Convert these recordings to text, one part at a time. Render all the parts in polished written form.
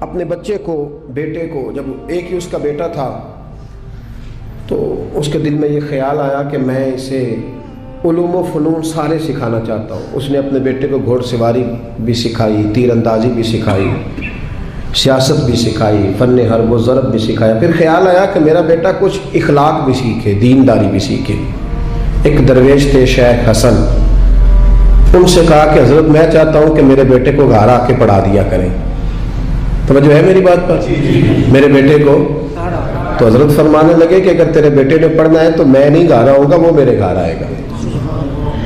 اپنے بچے کو، بیٹے کو، جب ایک ہی اس کا بیٹا تھا تو اس کے دل میں یہ خیال آیا کہ میں اسے علوم و فنون سارے سکھانا چاہتا ہوں۔ اس نے اپنے بیٹے کو گھوڑ سواری بھی سکھائی، تیر اندازی بھی سکھائی، سیاست بھی سکھائی، فن حرب و ضرب بھی سکھایا۔ پھر خیال آیا کہ میرا بیٹا کچھ اخلاق بھی سیکھے، دینداری بھی سیکھے۔ ایک درویش تھے شیخ حسن، ان سے کہا کہ حضرت میں چاہتا ہوں کہ میرے بیٹے کو گھر آ کے پڑھا دیا کریں۔ توجہ ہے میری بات پر؟ میرے بیٹے کو تو حضرت فرمانے لگے کہ اگر تیرے بیٹے نے پڑھنا ہے تو میں نہیں گھر آؤں گا، وہ میرے گھر آئے گا۔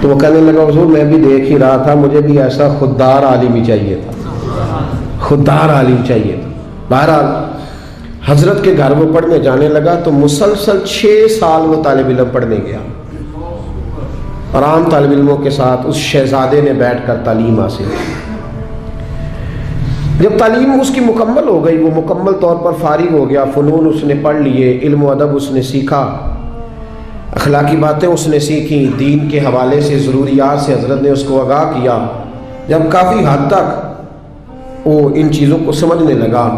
تو وہ کہنے لگا حضور میں بھی دیکھ ہی رہا تھا، مجھے بھی ایسا خوددار عالم ہی چاہیے تھا، خوددار عالم چاہیے تھا۔ بہرحال حضرت کے گھر وہ پڑھنے جانے لگا تو مسلسل 6 سال وہ طالب علم پڑھنے گیا، اور عام طالب علموں کے ساتھ اس شہزادے نے بیٹھ کر تعلیم حاصل کی۔ جب تعلیم اس کی مکمل ہو گئی، وہ مکمل طور پر فارغ ہو گیا، فنون اس نے پڑھ لیے، علم و ادب اس نے سیکھا، اخلاقی باتیں اس نے سیکھی، دین کے حوالے سے ضروریات سے حضرت نے اس کو آگاہ کیا۔ جب کافی حد تک وہ ان چیزوں کو سمجھنے لگا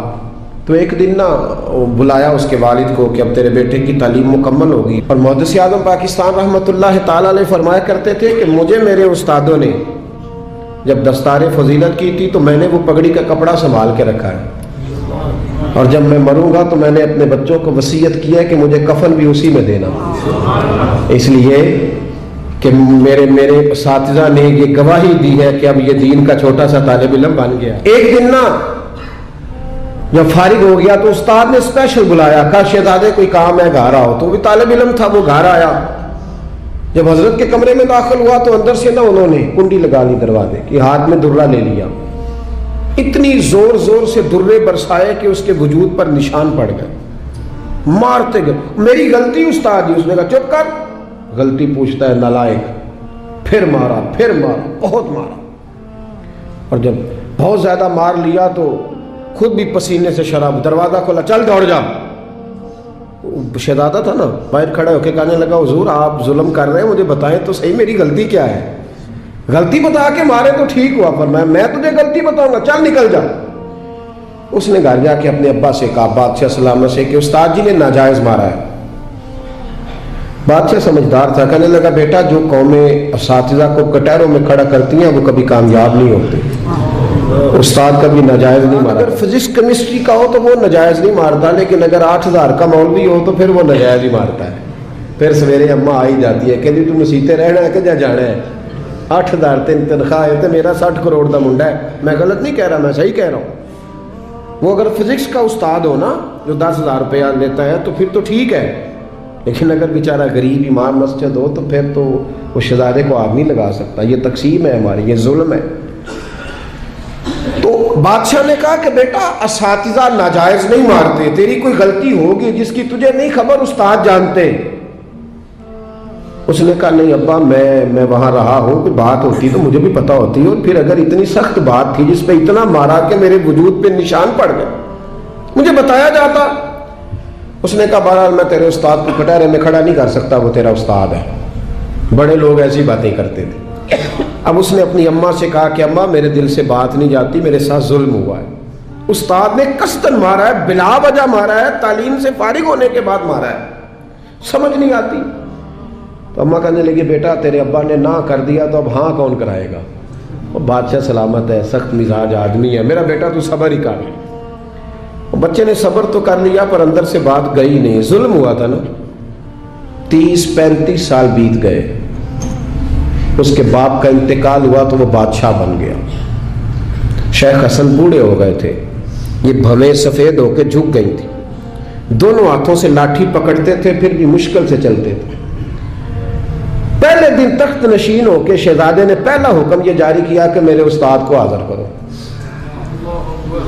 تو ایک دن وہ بلایا اس کے والد کو کہ اب تیرے بیٹے کی تعلیم مکمل ہوگی۔ اور محدث اعظم پاکستان رحمۃ اللہ تعالیٰ علیہ فرمایا کرتے تھے کہ مجھے میرے استادوں نے جب دستار فضیلت کی تھی تو میں نے وہ پگڑی کا کپڑا سنبھال کے رکھا ہے، اور جب میں مروں گا تو میں نے اپنے بچوں کو وصیت کیا ہے کہ مجھے کفن بھی اسی میں دینا، اس لیے کہ میرے اساتذہ نے یہ گواہی دی ہے کہ اب یہ دین کا چھوٹا سا طالب علم بن گیا۔ ایک دن جب فارغ ہو گیا تو استاد نے اسپیشل بلایا، کہا شہزادے کوئی کام ہے گھر آؤ۔ تو وہ بھی طالب علم تھا، وہ گھر آیا۔ جب حضرت کے کمرے میں داخل ہوا تو اندر سے انہوں نے کنڈی لگا لی دروازے کی، ہاتھ میں درہ لے لیا، اتنی زور زور سے درے برسائے کہ اس کے وجود پر نشان پڑ گئے، مارتے گئے۔ میری غلطی استاد جی، اس نے کہا چپ کر، غلطی پوچھتا ہے نالائق۔ پھر مارا، پھر مارا، بہت مارا، اور جب بہت زیادہ مار لیا تو خود بھی پسینے سے شراب، دروازہ کھولا، چل دوڑ جا۔ شہزادہ تھا نا، باہر کھڑا ہو کے کہنے لگا حضور آپ ظلم کر رہے ہیں، مجھے بتائیں تو صحیح میری غلطی کیا ہے؟ غلطی بتا کے مارے تو ٹھیک ہوا، پر میں تجھے غلطی بتاؤں گا، چل نکل جا۔ اس نے گھر جا کے اپنے ابا سے کہا، بادشاہ سلامت سے، کہ استاد جی نے ناجائز مارا ہے۔ بادشاہ سمجھدار تھا، کہنے لگا بیٹا جو قومیں اساتذہ کو کٹہروں میں کھڑا کرتی ہیں وہ کبھی کامیاب نہیں ہوتی، استاد کبھی ناجائز نہیں مارا۔ اگر فزکس کیمسٹری کا ہو تو وہ ناجائز نہیں مارتا، لیکن اگر 8000 کا مولوی ہو تو پھر وہ ناجائز ہی مارتا ہے۔ پھر سویرے اماں آئی جاتی ہے کہ جی تم مسیتے رہنا ہے کہ جا جانا ہے، 8000 تنخواہ ہے تو میرا 60 کروڑ کا منڈا ہے۔ میں غلط نہیں کہہ رہا، میں صحیح کہہ رہا ہوں۔ وہ اگر فزکس کا استاد ہو نا جو 10,000 روپیہ لیتا ہے تو پھر تو ٹھیک ہے، لیکن اگر بیچارہ غریب امام مسجد ہو تو پھر تو وہ شہزادے کو آگ نہیں لگا سکتا۔ یہ تقسیم ہے ہماری، یہ ظلم ہے۔ تو بادشاہ نے کہا کہ بیٹا اساتذہ ناجائز نہیں مارتے، تیری کوئی غلطی ہوگی جس کی تجھے نہیں خبر، استاد جانتے۔ اس نے کہا نہیں ابا میں وہاں رہا ہوں، کوئی بات ہوتی تو مجھے بھی پتا ہوتی، اور پھر اگر اتنی سخت بات تھی جس پہ اتنا مارا کہ میرے وجود پہ نشان پڑ گئے، مجھے بتایا جاتا۔ اس نے کہا بہرحال میں تیرے استاد کو کٹہرے میں کھڑا نہیں کر سکتا، وہ تیرا استاد ہے، بڑے لوگ ایسی باتیں کرتے تھے۔ اب اس نے اپنی اماں سے کہا کہ اماں میرے دل سے بات نہیں جاتی، میرے ساتھ ظلم ہوا ہے، استاد نے قصداً مارا ہے، بلا وجہ مارا ہے، تعلیم سے فارغ ہونے کے بعد مارا ہے، سمجھ نہیں آتی۔ تو اماں کہنے لگی بیٹا تیرے ابا نے نہ کر دیا تو اب ہاں کون کرائے گا؟ اور بادشاہ سلامت ہے، سخت مزاج آدمی ہے، میرا بیٹا تو صبر ہی کر۔ بچے نے صبر تو کر لیا پر اندر سے بات گئی نہیں، ظلم ہوا تھا نا۔ 30-35 سال بیت گئے، اس کے باپ کا انتقال ہوا تو وہ بادشاہ بن گیا۔ شیخ حسن بوڑھے ہو گئے تھے، یہ بھویں سفید ہو کے جھک گئی تھی، دونوں ہاتھوں سے لاٹھی پکڑتے تھے پھر بھی مشکل سے چلتے تھے۔ پہلے دن تخت نشین ہو کے شہزادے نے پہلا حکم یہ جاری کیا کہ میرے استاد کو حاضر کرو۔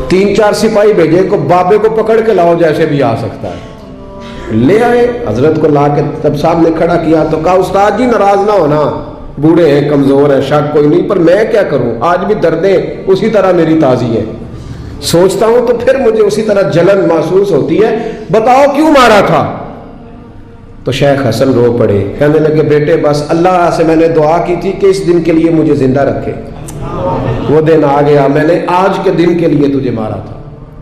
3-4 سپاہی بھیجے کو بابے کو پکڑ کے لاؤ، جیسے بھی آ سکتا ہے۔ لے آئے، حضرت کو لا کے تب سامنے کھڑا کیا تو کہا استاد جی ناراض نہ ہونا، بوڑھے ہیں، کمزور ہیں، شک کوئی نہیں، پر میں کیا کروں، آج بھی دردیں اسی طرح میری تازی ہیں، سوچتا ہوں تو پھر مجھے اسی طرح جلن محسوس ہوتی ہے، بتاؤ کیوں مارا تھا؟ تو شیخ حسن رو پڑے، کہنے لگے بیٹے بس اللہ سے میں نے دعا کی تھی کہ اس دن کے لیے مجھے زندہ رکھے، وہ دن آ گیا، میں نے آج کے دن کے لیے تجھے مارا تھا۔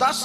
10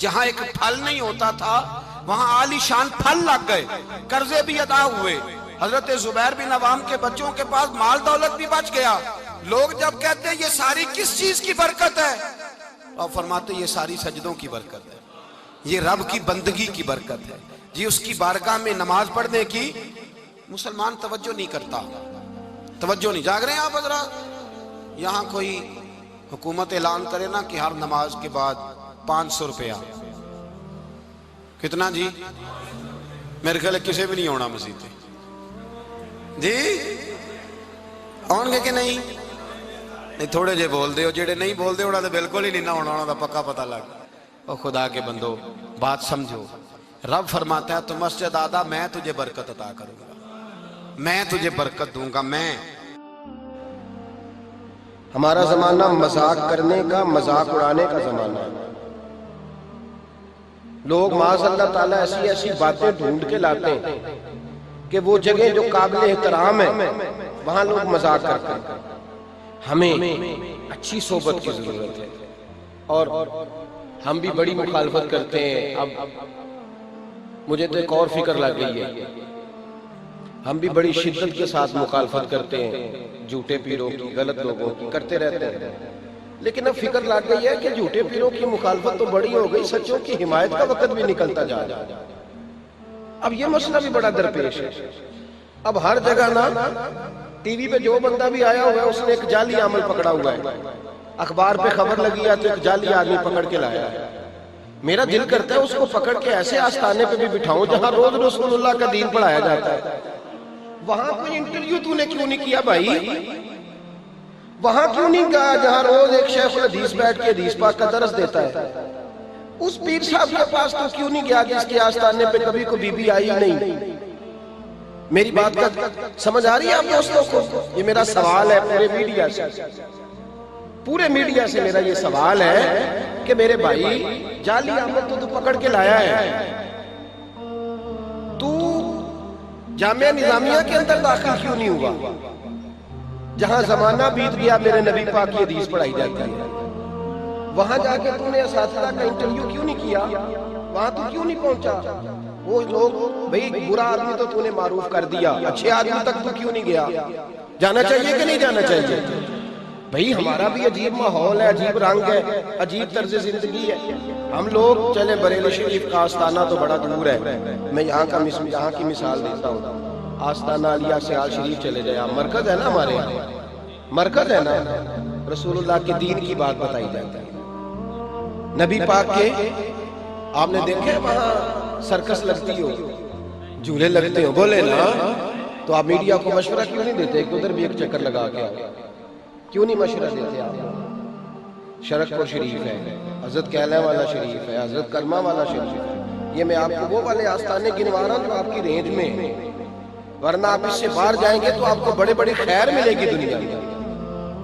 جہاں ایک پھل نہیں ہوتا تھا وہاں عالی شان پھل لگ گئے، قرضے بھی ادا ہوئے، حضرت زبیر بن عوام کے بچوں کے پاس مال دولت بھی بچ گیا۔ لوگ جب کہتے ہیں یہ ساری کس چیز کی برکت ہے، اور فرماتے یہ ساری سجدوں کی برکت ہے، یہ رب کی بندگی کی برکت ہے جی، اس کی بارگاہ میں نماز پڑھنے کی مسلمان توجہ نہیں کرتا، توجہ نہیں۔ جاگ رہے ہیں آپ حضرات؟ یہاں کوئی حکومت اعلان کرے نا کہ ہر نماز کے بعد 500 روپیہ، کتنا جی؟ میرے خیال کسی بھی نہیں ہونا مسجد جی، آن گے کہ نہیں؟ نہیں تھوڑے جے بول دے ہو، جڑے نہیں بول دے ہونا تو بالکل ہی نہیں نہ ہونا، ہونا پکا پتہ لگ۔ او خدا کے بندو بات سمجھو، رب فرماتا ہے تو مسجد آدھا میں تجھے برکت عطا کروں گا، میں تجھے برکت دوں گا میں۔ ہمارا زمانہ مذاق کرنے کا، مذاق اڑانے کا زمانہ ہے۔ لوگ معاذ اللہ تعالیٰ ایسی ایسی باتیں ڈھونڈ کے لاتے ہیں کہ وہ جگہ جو قابل احترام ہے وہاں لوگ مذاق کرتے ہیں۔ ہمیں اچھی صحبت کی ضرورت ہے، اور ہم بھی بڑی مخالفت کرتے ہیں۔ اب مجھے تو ایک اور فکر لگ گئی ہے، ہم بھی بڑی شدت کے ساتھ مخالفت کرتے ہیں جھوٹے پیروں کی، غلط لوگوں کی، کرتے رہتے ہیں، لیکن اب فکر لگ گئی ہے کہ جھوٹے پیروں کی مخالفت تو بڑی ہو گئی، سچوں کی حمایت کا وقت بھی نکلتا جا رہا ہے۔ اب یہ مسئلہ بھی بڑا درپیش ہے۔ اب ہر جگہ نا ٹی وی پہ جو بندہ بھی آیا ہوا ہے اس نے ایک جعلی عمل پکڑا ہوا ہے، اخبار پہ خبر لگی ہے تو ایک جعلی آدمی پکڑ کے لایا ہے۔ میرا دل کرتا ہے اس کو پکڑ کے ایسے آستانے پہ بھی بٹھاؤں جہاں روز رسول اللہ کا دین پڑھایا جاتا ہے۔ وہاں کوئی انٹرویو تو نے کیوں نہیں کیا بھائی؟ وہاں کیوں نہیں کہا جہاں روز ایک شیخ الحدیث بیٹھ کے حدیث پاک کا درس دیتا ہے؟ اس پیر صاحب کے پاس تو کیوں نہیں گیا جس کے آستانے پہ کبھی کوئی بی بی آئی نہیں؟ میری بات کا سمجھ آ رہی ہے آپ دوستوں کو؟ یہ میرا سوال ہے پورے میڈیا سے، پورے میڈیا سے میرا یہ سوال ہے کہ میرے بھائی جعلی عمل تو پکڑ کے لایا ہے، تو جامعہ نظامیہ کے اندر داخل کیوں نہیں ہوا جہاں زمانہ بیت گیا میرے نبی پاک کی حدیث پڑھائی جاتی ہے؟ وہاں جا کے تو نے اساتذہ کا انٹرویو کیوں نہیں کیا؟ وہاں تو کیوں نہیں پہنچا؟ وہ لوگ بھئی برا آدمی تو نے معروف کر دیا، اچھے آدمی تک تو کیوں نہیں گیا؟ جانا چاہیے کہ نہیں جانا چاہیے؟ بھئی ہمارا بھی عجیب ماحول ہے، عجیب رنگ ہے، عجیب طرز زندگی ہے۔ ہم لوگ چلے بریلی شریف کا آستانہ تو بڑا دور ہے، میں یہاں کی مثال دیتا ہوں۔ آستانہ علیہ سیال شریف چلے جائے، مرکز ہے نا ہمارے یہاں، مرکز ہے نا، رسول اللہ کے دین کی بات بتائی جاتی ہے، نبی پاک کے۔ آپ نے دیکھے وہاں سرکس لگتی ہو، جھولے لگتے ہو، بولے نا، تو آپ میڈیا کو مشورہ کیوں نہیں دیتے کہ ادھر بھی ایک چکر لگا کے آؤ؟ کیوں نہیں مشورہ دیتے آپ؟ شرک پور شریف ہے، حضرت کیلہ والا شریف ہے، حضرت کلمہ والا شریف ہے۔ یہ میں آپ کو وہ والے آستانے گنوا رہا ہوں جو آپ کی رینج میں ہیں، ورنہ آپ اس سے باہر جائیں گے تو آپ کو بڑے بڑی خیر ملے گی دنیا میں،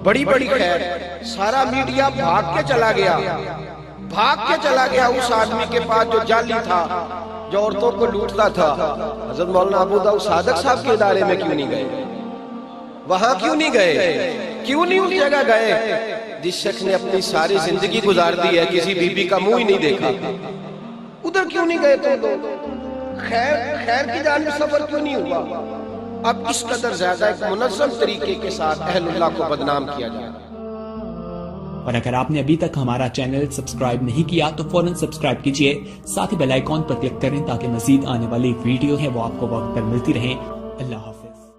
بڑی بڑی خیر۔ سارا میڈیا بھاگ کے چلا گیا، بھاگ کے چلا گیا اس آدمی کے پاس جو جعلی تھا، جو عورتوں کو لوٹتا تھا۔ حضرت مولانا ابو داؤد صادق صاحب کے ادارے میں کیوں نہیں گئے؟ وہاں کیوں نہیں گئے؟ کیوں نہیں اس جگہ گئے جس شخص نے اپنی ساری زندگی گزار دی ہے، کسی بی بی کا منہ ہی نہیں دیکھا؟ ادھر کیوں نہیں گئے تم لوگ؟ خیر کی جانب سفر کیوں نہیں ہوا؟ اب اس قدر زیادہ ایک منظم طریقے کے ساتھ اہل اللہ کو بدنام کیا جائے۔ اور اگر آپ نے ابھی تک ہمارا چینل سبسکرائب نہیں کیا تو فوراً سبسکرائب کیجئے، ساتھ ہی بیل آئیکن پر کلک کریں تاکہ مزید آنے والی ویڈیو ہے وہ آپ کو وقت پر ملتی رہیں۔ اللہ حافظ۔